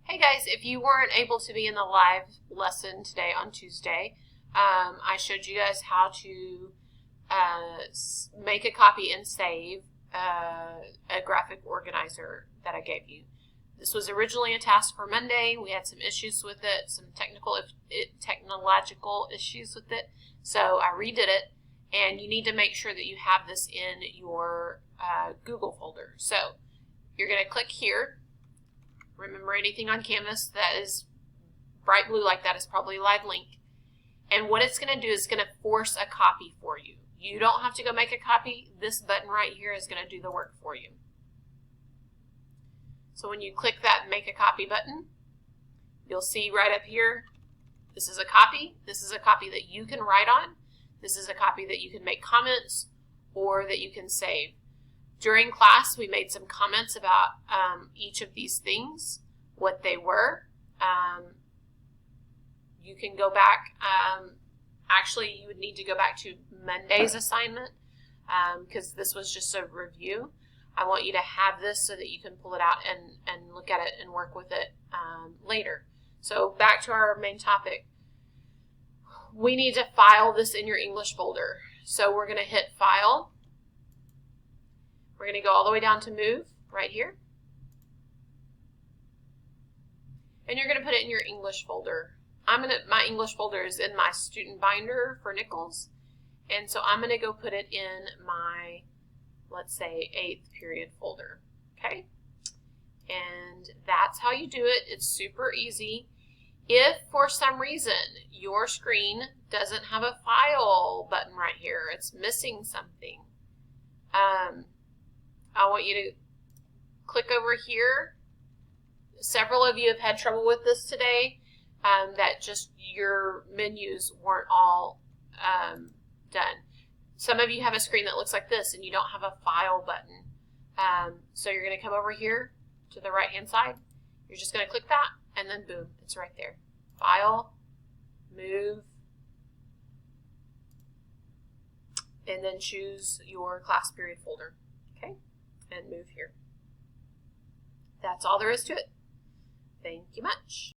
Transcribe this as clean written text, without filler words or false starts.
Hey guys, if you weren't able to be in the live lesson today on Tuesday, I showed you guys how to make a copy and save a graphic organizer that I gave you. This was originally a task for Monday. We had some issues with it, some technological issues with it, so I redid it, and you need to make sure that you have this in your Google folder. So you're going to click here. Remember, anything on Canvas that is bright blue like that is probably a live link. And what it's going to do is going to force a copy for you. You don't have to go make a copy. This button right here is going to do the work for you. So when you click that Make a Copy button, you'll see right up here, this is a copy. This is a copy that you can write on. This is a copy that you can make comments or that you can save. During class, we made some comments about each of these things, what they were. You can go back. Actually, you would need to go back to Monday's assignment because this was just a review. I want you to have this so that you can pull it out and look at it and work with it later. So back to our main topic. We need to file this in your English folder. So we're going to hit File. We're going to go all the way down to Move right here. And you're going to put it in your English folder. My English folder is in my student binder for Nichols. And so I'm going to go put it in my, let's say, 8th period folder. Okay? And that's how you do it. It's super easy. If for some reason your screen doesn't have a file button right here, it's missing something, I want you to click over here. Several of you have had trouble with this today, that just your menus weren't all done. Some of you have a screen that looks like this and you don't have a file button. So you're going to come over here to the right hand side. You're just going to click that and then boom, it's right there. File, Move, and then choose your class period folder. Okay? And move here. That's all there is to it. Thank you much.